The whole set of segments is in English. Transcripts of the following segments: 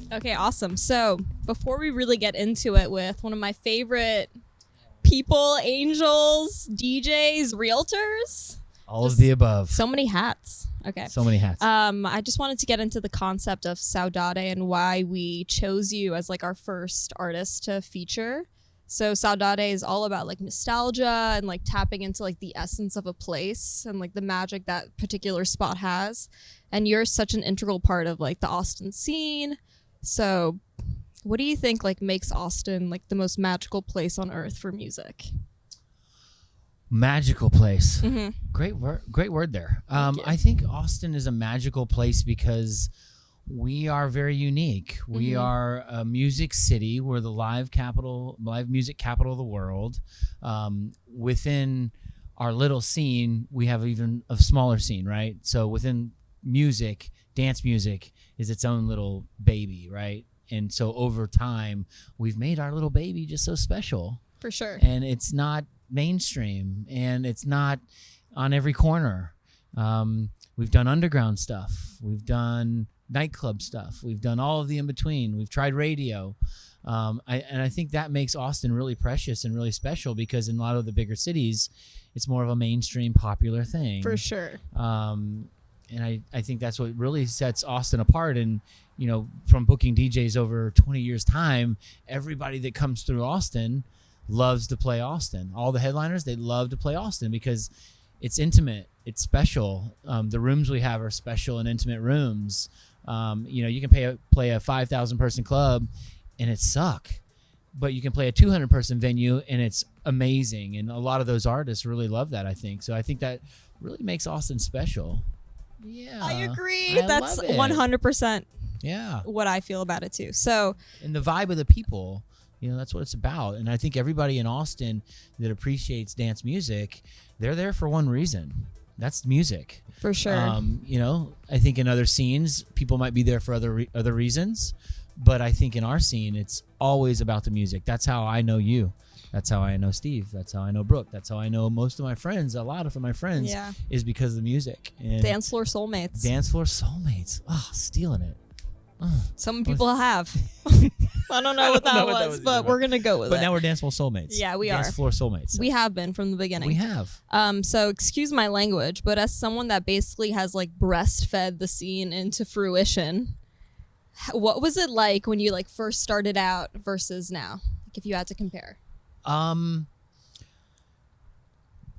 Okay, awesome. So before we really get into it with one of my favorite people, angels, DJs, realtors. All of the above. So many hats. Okay. So many hats. I just wanted to get into the concept of Saudade and why we chose you as like our first artist to feature. So Saudade is all about like nostalgia and like tapping into like the essence of a place and like the magic that particular spot has. And you're such an integral part of like the Austin scene. So what do you think like makes Austin like the most magical place on earth for music? Magical place. Mm-hmm. Great word there. Thank you. I think Austin is a magical place because we are very unique. We are a music city. We're the live music capital of the world. Within our little scene, we have even a smaller scene, right? So within music, dance music is its own little baby, right? And so over time, we've made our little baby just so special. For sure. And it's not mainstream, and it's not on every corner. We've done underground stuff. We've done nightclub stuff. We've done all of the in-between. We've tried radio. I think that makes Austin really precious and really special because in a lot of the bigger cities, it's more of a mainstream popular thing. For sure. And I think that's what really sets Austin apart. And, you know, from booking DJs over 20 years' time, everybody that comes through Austin loves to play Austin. All the headliners, they love to play Austin because it's intimate. It's special. The rooms we have are special and intimate rooms. You know, you can play a 5,000 person club and it suck, but you can play a 200 person venue and it's amazing. And a lot of those artists really love that, I think. So I think that really makes Austin special. Yeah, I agree. That's love it. 100% Yeah, what I feel about it too. So, and the vibe of the people, you know, that's what it's about. And I think everybody in Austin that appreciates dance music, they're there for one reason. That's music. for sure. You know, I think in other scenes, people might be there for other reasons. But I think in our scene, it's always about the music. That's how I know you. That's how I know Steve. That's how I know Brooke. That's how I know most of my friends. A lot of my friends is because of the music. And Dance floor soulmates. Dance floor soulmates. Oh, stealing it. Oh. Some people have. I don't know what that was, but we're going to go with it. But now we're dance floor soulmates. Yeah, we are. Dance floor soulmates. We have been from the beginning. We have. So excuse my language, but as someone that basically has like breastfed the scene into fruition, what was it like when you like first started out versus now? Like if you had to compare.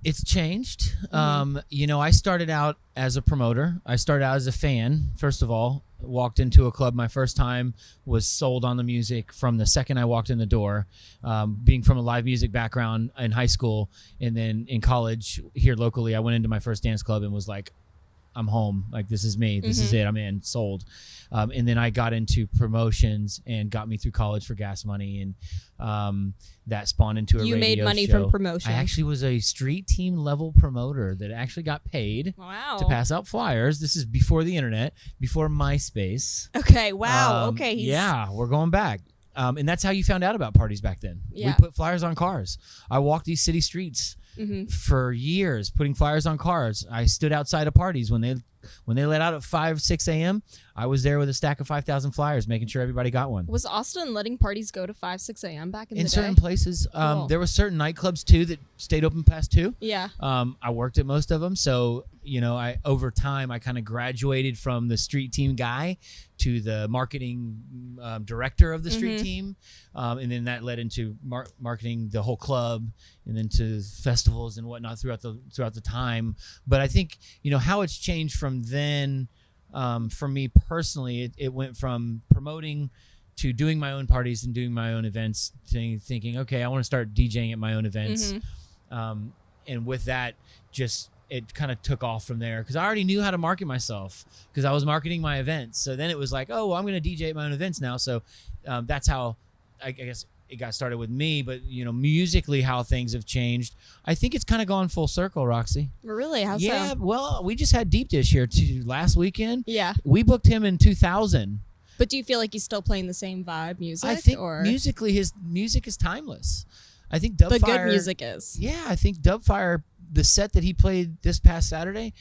It's changed. You know, I started out as a promoter. I started out as a fan, first of all. Walked into a club my first time, was sold on the music from the second I walked in the door. Being from a live music background in high school and then in college here locally, I went into my first dance club and was like, I'm home. Like, this is me. This is it. I'm in. Sold. And then I got into promotions and got me through college for gas money. And that spawned into a radio show. You made money from promotion. I actually was a street team level promoter that actually got paid to pass out flyers. This is before the internet, before MySpace. Okay. Wow. Okay. Yeah, we're going back. And that's how you found out about parties back then. Yeah. We put flyers on cars. I walked these city streets for years, putting flyers on cars. I stood outside of parties when they let out at 5, 6 a.m. I was there with a stack of 5,000 flyers, making sure everybody got one. Was Austin letting parties go to 5, 6 a.m. back in the day? In certain places. Cool. There were certain nightclubs, too, that stayed open past 2. Yeah. I worked at most of them. So, you know, over time, I kind of graduated from the street team guy to the marketing director of the street team. And then that led into marketing the whole club and then to festivals and whatnot throughout the time. But I think, you know, how it's changed from then, for me personally, it went from promoting to doing my own parties and doing my own events, thinking, okay, I want to start DJing at my own events. And with that, just it kind of took off from there because I already knew how to market myself because I was marketing my events. So then it was like, oh, well, I'm going to DJ at my own events now. So that's how I guess it got started with me. But, you know, musically how things have changed, I think it's kind of gone full circle, Roxy. Really? How yeah, so? well, we just had Deep Dish here last weekend. Yeah. We booked him in 2000. But do you feel like he's still playing the same vibe music? I think or musically, his music is timeless. I think the Dubfire, good music is. Yeah, I think Dubfire, the set that he played this past Saturday,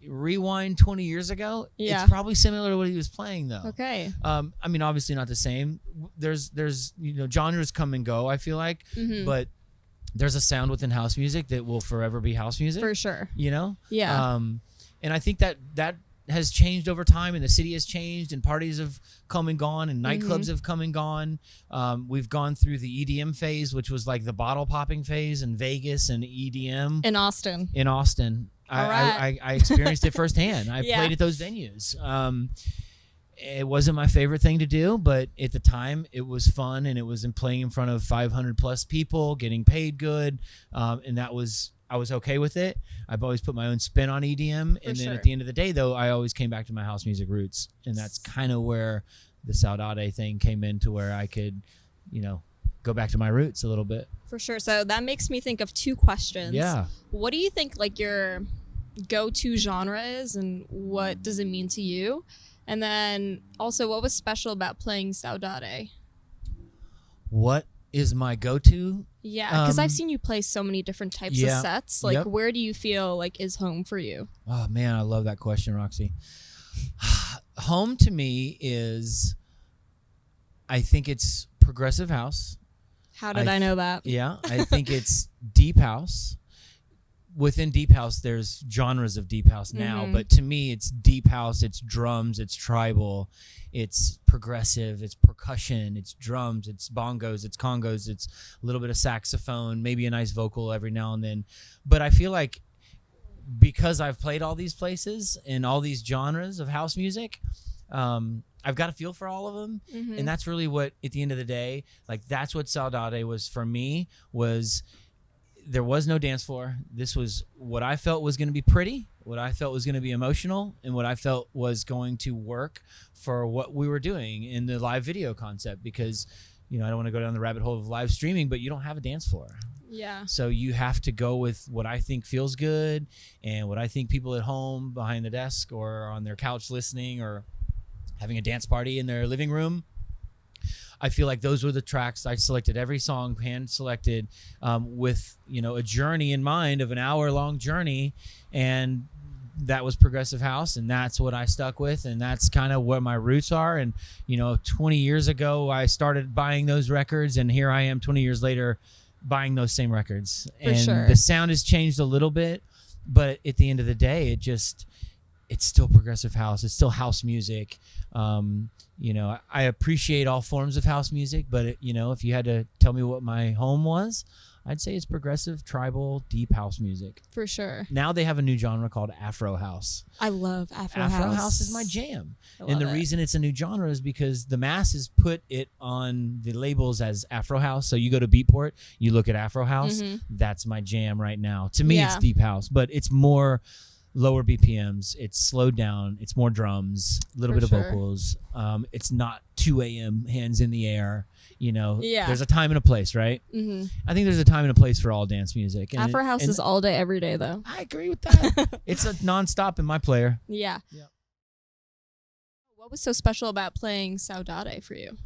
rewind 20 years ago, Yeah. it's probably similar to what he was playing though. Okay. I mean, obviously not the same. There's genres come and go, I feel like, but there's a sound within house music that will forever be house music. For sure. Yeah. And I think that has changed over time, and the city has changed, and parties have come and gone, and nightclubs have come and gone. We've gone through the EDM phase, which was like the bottle popping phase in Vegas and EDM. In Austin. I experienced it firsthand. I played at those venues. It wasn't my favorite thing to do, but at the time it was fun, and it was playing in front of 500 plus people, getting paid good, and I was okay with it. I've always put my own spin on EDM, and then at the end of the day, though, I always came back to my house music roots, and that's kind of where the Saudade thing came in, to where I could, go back to my roots a little bit. For sure. So that makes me think of two questions. Yeah. What do you think like your go-to genre is, and what does it mean to you? And then also, what was special about playing Saudade? What is my go-to? Yeah, because I've seen you play so many different types of sets. Like, where do you feel like is home for you? Oh, man, I love that question, Roxy. Home to me is, I think it's progressive house. How did I know that? Yeah, I think it's deep house. Within deep house, there's genres of deep house now, but to me, it's deep house, it's drums, it's tribal, it's progressive, it's percussion, it's drums, it's bongos, it's congos, it's a little bit of saxophone, maybe a nice vocal every now and then. But I feel like because I've played all these places and all these genres of house music, I've got a feel for all of them. And that's really what, at the end of the day, like that's what Saudade was for me, was there was no dance floor. This was what I felt was going to be pretty, what I felt was going to be emotional, and what I felt was going to work for what we were doing in the live video concept. Because, I don't want to go down the rabbit hole of live streaming, but you don't have a dance floor. Yeah. So you have to go with what I think feels good, and what I think people at home behind the desk or on their couch listening or having a dance party in their living room. I feel like those were the tracks. I selected every song, hand selected, with a journey in mind, of an hour-long journey, and that was progressive house, and that's what I stuck with, and that's kind of where my roots are. And 20 years ago, I started buying those records, and here I am 20 years later buying those same records. The sound has changed a little bit, but at the end of the day, it's still progressive house. It's still house music. I appreciate all forms of house music, but if you had to tell me what my home was, I'd say it's progressive, tribal, deep house music. For sure. Now they have a new genre called Afro house. I love Afro house. Afro house is my jam. And the reason it's a new genre is because the masses put it on the labels as Afro house. So you go to Beatport, you look at Afro house, that's my jam right now. To me, it's deep house, but it's more lower BPMs, it's slowed down, it's more drums, a little bit of vocals. It's not 2 a.m. hands in the air. There's a time and a place, right? I think there's a time and a place for all dance music. And Afro house is all day, every day, though. I agree with that. It's a nonstop in my player. Yeah. What was so special about playing Saudade for you?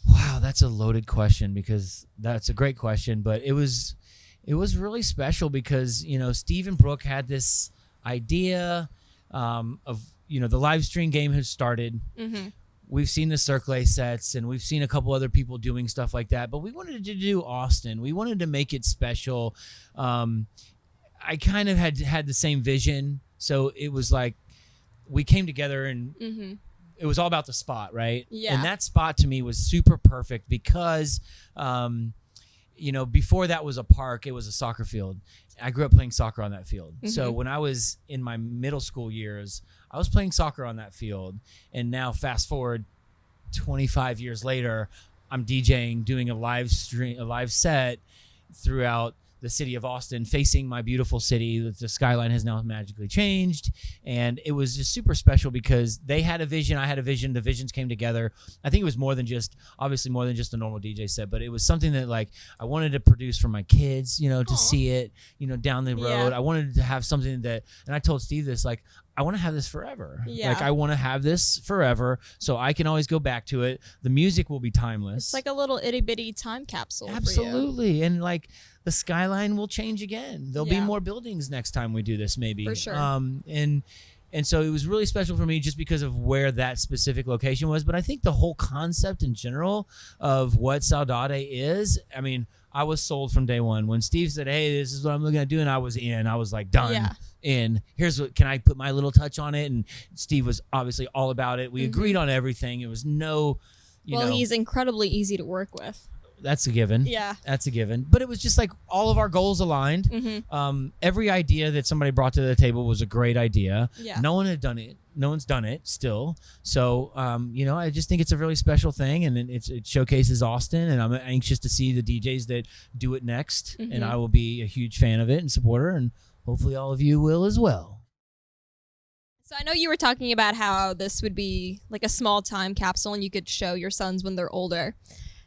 Wow, that's a loaded question, because that's a great question. But it was really special because Steve and Brooke had this idea of the live stream game has started. We've seen the Circle sets, and we've seen a couple other people doing stuff like that, but we wanted to do Austin. We wanted to make it special. I kind of had the same vision, so it was like we came together, and it was all about the spot, right? And that spot to me was super perfect because before that was a park, it was a soccer field. I grew up playing soccer on that field. So when I was in my middle school years, I was playing soccer on that field. And now fast forward 25 years later, I'm DJing, doing a live set throughout the city of Austin facing my beautiful city. The skyline has now magically changed. And it was just super special because they had a vision. I had a vision. The visions came together. I think it was more than just a normal DJ set, but it was something that like I wanted to produce for my kids, you know, to see it, you know, down the road. I wanted to have something that, and I told Steve this, like, I want to have this forever. Yeah. Like I want to have this forever so I can always go back to it. The music will be timeless. It's like a little itty bitty time capsule. Absolutely. For you. And like the skyline will change again. There'll be more buildings next time we do this, maybe. For sure. And so it was really special for me just because of where that specific location was. But I think the whole concept in general of what Saudade is, I mean, I was sold from day one. When Steve said, hey, this is what I'm looking at doing, I was in. I was like, done. Yeah. And here's what, can I put my little touch on it? And Steve was obviously all about it. We agreed on everything. It was no, you know. He's incredibly easy to work with. That's a given. Yeah. That's a given. But it was just like all of our goals aligned. Every idea that somebody brought to the table was a great idea. Yeah. No one had done it. No one's done it still. So, you know, I just think it's a really special thing, and it showcases Austin, and I'm anxious to see the DJs that do it next. And I will be a huge fan of it and supporter, and hopefully all of you will as well. So I know you were talking about how this would be like a small time capsule and you could show your sons when they're older.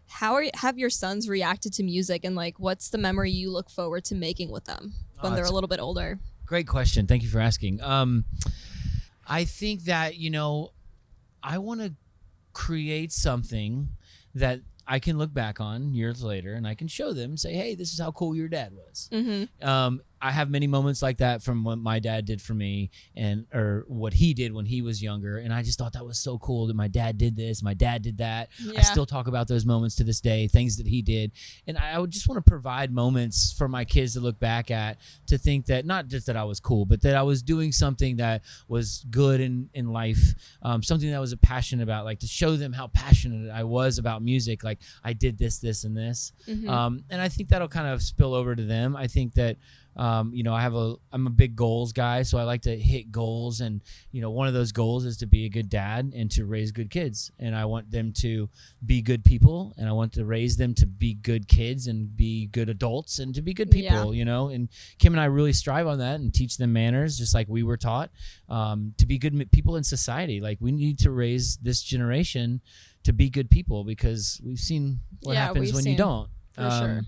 Have your sons reacted to music, and like what's the memory you look forward to making with them when they're a little bit older? Great question. Thank you for asking. I think that, you know, I want to create something that I can look back on years later and I can show them and say, hey, this is how cool your dad was. I have many moments like that from what my dad did for me or what he did when he was younger. And I just thought that was so cool that my dad did this, my dad did that. Yeah. I still talk about those moments to this day, things that he did. And I would just want to provide moments for my kids to look back at, to think that not just that I was cool, but that I was doing something that was good in life, something that I was passionate about, like to show them how passionate I was about music. Like I did this, this, and this. And I think that'll kind of spill over to them. I think that, you know, I'm a big goals guy, so I like to hit goals, and you know, one of those goals is to be a good dad and to raise good kids, and I want them to be good people, and I want to raise them to be good kids and be good adults and to be good people, you know. And Kim and I really strive on that and teach them manners, just like we were taught, to be good people in society. Like we need to raise this generation to be good people, because we've seen what happens when you don't. For sure.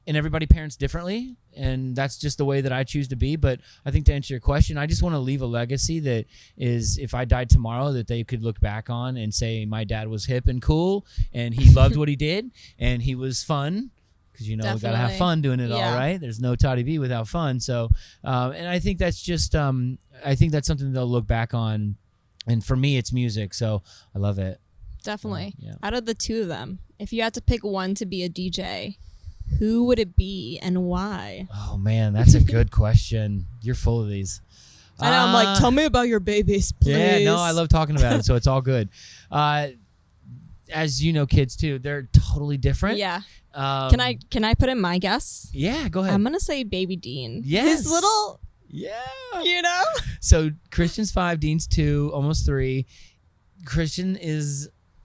And everybody parents differently, and that's just the way that I choose to be. But I think to answer your question, I just want to leave a legacy that is, if I died tomorrow, that they could look back on and say my dad was hip and cool, and he loved what he did, and he was fun, because you know we gotta have fun doing it all, right? There's no Toddy B without fun. So, and I think that's just, I think that's something they'll look back on, and for me, it's music, so I love it. Definitely. Yeah. Out of the two of them, if you had to pick one to be a DJ, who would it be and why? Oh man, that's a good question. You're full of these. I know, I'm like, tell me about your babies, please. Yeah, no, I love talking about it, so it's all good. As you know, kids too, they're totally different. Yeah. Can I put in my guess? Yeah, go ahead. I'm gonna say Baby Dean. Yes. His little, you know. So Christian's 5, Dean's 2, almost 3. Christian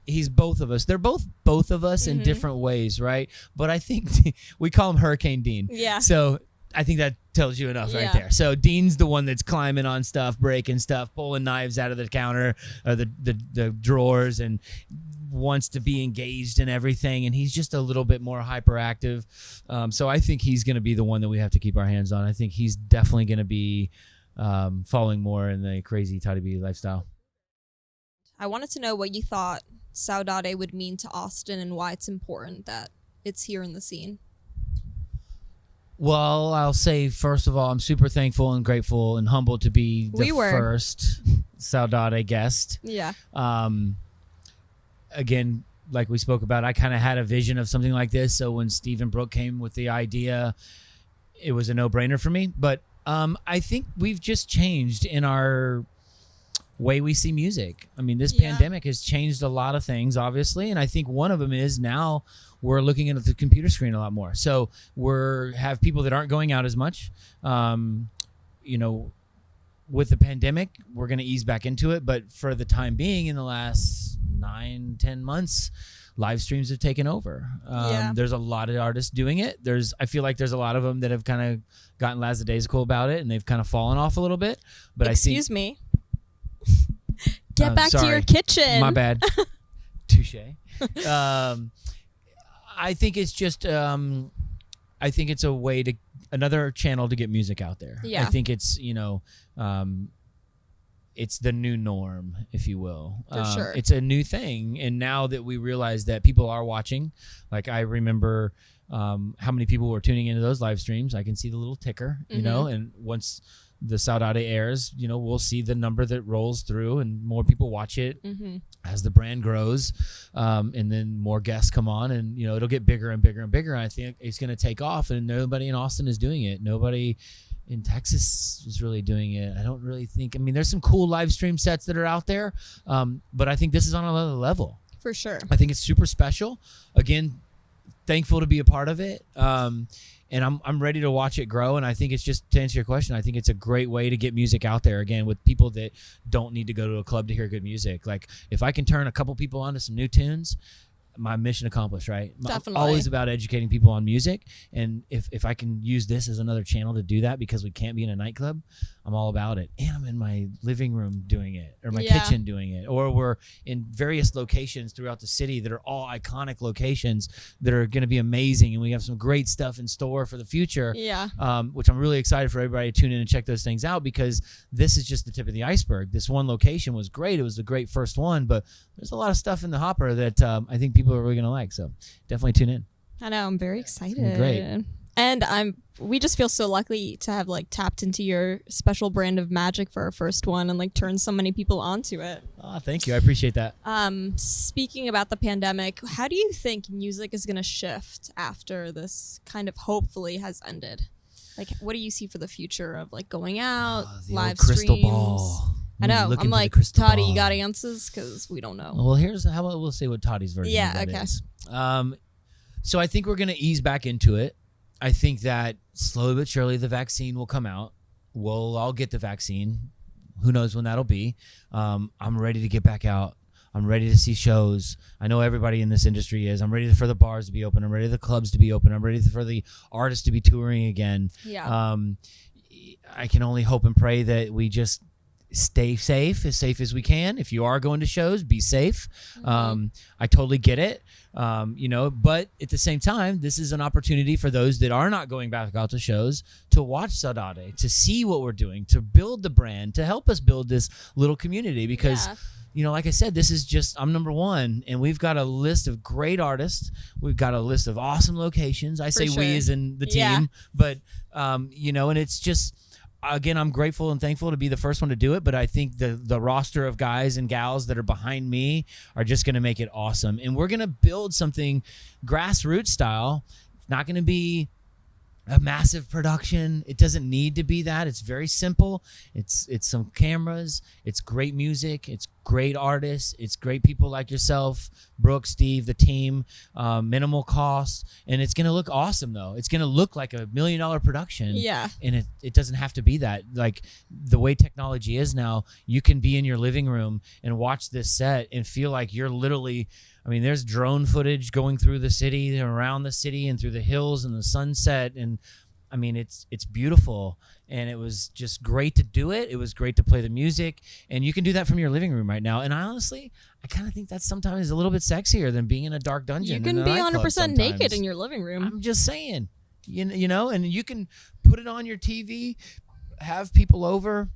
he's both of us. They're both of us in different ways, right? But I think we call him Hurricane Dean. Yeah. So I think that tells you enough right there. So Dean's the one that's climbing on stuff, breaking stuff, pulling knives out of the counter, the drawers, and wants to be engaged in everything. And he's just a little bit more hyperactive. So I think he's going to be the one that we have to keep our hands on. I think he's definitely going to be following more in the crazy Toddy B lifestyle. I wanted to know what you thought Saudade would mean to Austin and why it's important that it's here in the scene. Well, I'll say, first of all, I'm super thankful and grateful and humbled to be the first Saudade guest. Yeah. Again, like we spoke about, I kind of had a vision of something like this. So when Steve and Brooke came with the idea, it was a no-brainer for me. But I think we've just changed in our way we see music. I mean, this pandemic has changed a lot of things, obviously, and I think one of them is now we're looking at the computer screen a lot more. So have people that aren't going out as much. You know, with the pandemic, we're going to ease back into it, but for the time being, in the last 9-10 months, live streams have taken over. There's a lot of artists doing it. I feel like there's a lot of them that have kind of gotten lackadaisical about it, and they've kind of fallen off a little bit. But Excuse me. Get back to your kitchen. My bad. Touche. I think it's just, I think it's a way to, another channel to get music out there. Yeah. I think it's, it's the new norm, if you will. For sure. It's a new thing. And now that we realize that people are watching, like I remember how many people were tuning into those live streams. I can see the little ticker, you know, and once the Saudade airs, we'll see the number that rolls through and more people watch it as the brand grows. And then more guests come on and, it'll get bigger and bigger and bigger. And I think it's going to take off, and nobody in Austin is doing it. Nobody in Texas is really doing it. I don't really think, there's some cool live stream sets that are out there. But I think this is on another level. For sure. I think it's super special. Again, thankful to be a part of it. And I'm ready to watch it grow. And I think it's just, to answer your question, I think it's a great way to get music out there again with people that don't need to go to a club to hear good music. Like if I can turn a couple people onto some new tunes, my mission accomplished, right? Definitely. I'm always about educating people on music. And if I can use this as another channel to do that because we can't be in a nightclub, I'm all about it. And I'm in my living room doing it, or my kitchen doing it, or we're in various locations throughout the city that are all iconic locations that are going to be amazing. And we have some great stuff in store for the future, which I'm really excited for everybody to tune in and check those things out, because this is just the tip of the iceberg. This one location was great. It was the great first one, but there's a lot of stuff in the hopper that I think people are really going to like. So definitely tune in. I know. I'm very excited. Great. And we just feel so lucky to have tapped into your special brand of magic for our first one and turned so many people onto it. Oh, thank you. I appreciate that. Speaking about the pandemic, how do you think music is going to shift after this kind of hopefully has ended? What do you see for the future of going out, live crystal streams? Ball. I know. I'm like, Toddy, you got answers? Because we don't know. Well, how about we'll see what Toddy's version of that is. So I think we're going to ease back into it. I think that slowly but surely the vaccine will come out. We'll all get the vaccine. Who knows when that'll be. I'm ready to get back out. I'm ready to see shows. I know everybody in this industry is. I'm ready for the bars to be open. I'm ready for the clubs to be open. I'm ready for the artists to be touring again. Yeah. I can only hope and pray that we just stay safe as we can. If you are going to shows, be safe. I totally get it. But at the same time, this is an opportunity for those that are not going back out to shows to watch Saudade, to see what we're doing, to build the brand, to help us build this little community. Because, like I said, this is just, I'm number one, and we've got a list of great artists. We've got a list of awesome locations. I say we as in the team, but, and it's just, again, I'm grateful and thankful to be the first one to do it, but I think the roster of guys and gals that are behind me are just going to make it awesome. And we're going to build something grassroots style. It's not going to be a massive production. It doesn't need to be that. It's very simple. It's some cameras. It's great music. It's great artists. It's great people like yourself, Brooke, Steve, the team, minimal cost. And it's going to look awesome, though. It's going to look like $1 million production. Yeah. And it doesn't have to be that. Like the way technology is now, you can be in your living room and watch this set and feel like you're literally, there's drone footage going through the city, around the city, and through the hills and the sunset. And it's beautiful. And it was just great to do it. It was great to play the music. And you can do that from your living room right now. And I kind of think that's sometimes a little bit sexier than being in a dark dungeon. You can be 100% naked in your living room. I'm just saying, and you can put it on your TV, have people over,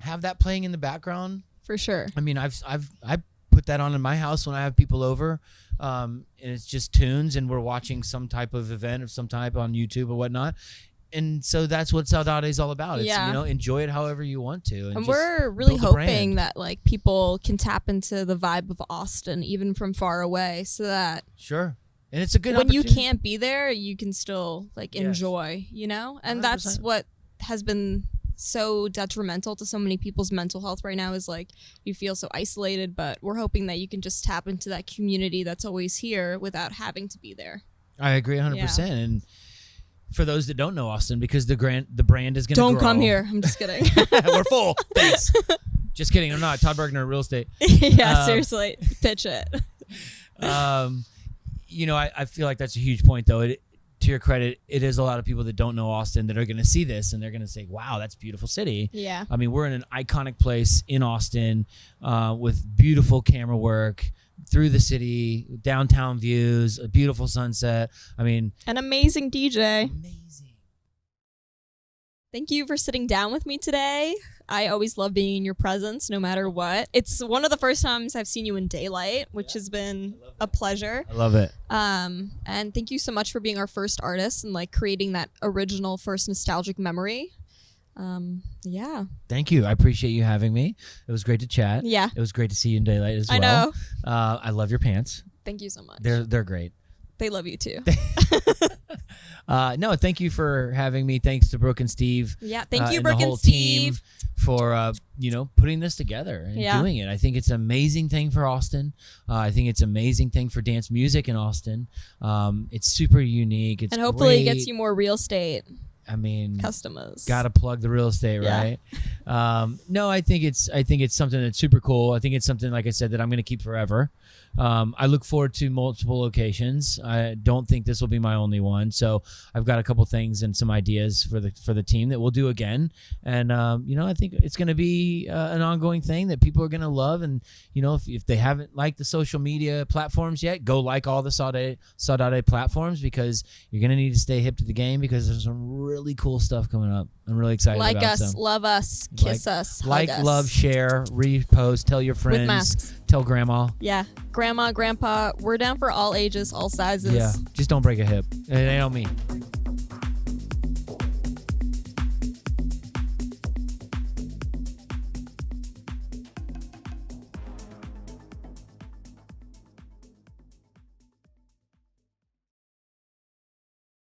have that playing in the background. For sure. I put that on in my house when I have people over, and it's just tunes, and we're watching some type of event of some type on YouTube or whatnot. And so that's what Saudade is all about. It's, enjoy it however you want to. And we're really hoping that people can tap into the vibe of Austin, even from far away, so that sure. And it's a good when you can't be there, you can still enjoy, And 100%. That's what has been so detrimental to so many people's mental health right now is you feel so isolated, but we're hoping that you can just tap into that community that's always here without having to be there. I agree 100%. And for those that don't know Austin, because the brand is going to Don't come here. I'm just kidding. We're full. Thanks. Just kidding. I'm not. Todd Bergner, real estate. Yeah, seriously. Pitch it. I feel like that's a huge point, though. To your credit, it is a lot of people that don't know Austin that are going to see this and they're going to say, wow, that's a beautiful city. Yeah. I mean, we're in an iconic place in Austin with beautiful camera work through the city, downtown views, a beautiful sunset. I mean, an amazing DJ. Amazing. Thank you for sitting down with me today. I always love being in your presence, no matter what. It's one of the first times I've seen you in daylight, which has been a pleasure. I love it. And thank you so much for being our first artist and like creating that original first nostalgic memory. Yeah. Thank you. I appreciate you having me. It was great to chat. Yeah. It was great to see you in daylight as well. I know. I love your pants. Thank you so much. They're great. They love you too. No, thank you for having me. Thanks to Brooke and Steve. Yeah, thank you, and Brooke the whole and Steve, team for putting this together and doing it. I think it's an amazing thing for Austin. I think it's an amazing thing for dance music in Austin. It's super unique. It's and hopefully great. It gets you more real estate. I mean, customers. Got to plug the real estate, right? No, I think it's something that's super cool. I think it's something, like I said, that I'm going to keep forever. I look forward to multiple locations. I don't think this will be my only one. So I've got a couple things and some ideas for the team that we'll do again. And I think it's going to be an ongoing thing that people are going to love. And if they haven't liked the social media platforms yet, go like all the Saudade platforms, because you're going to need to stay hip to the game, because there's some really cool stuff coming up. I'm really excited like about us, some. love us, kiss us, hug us. Love, share, repost, tell your friends, with masks. Tell grandma. Yeah, grandma, grandpa, we're down for all ages, all sizes. Yeah, just don't break a hip. It ain't on me.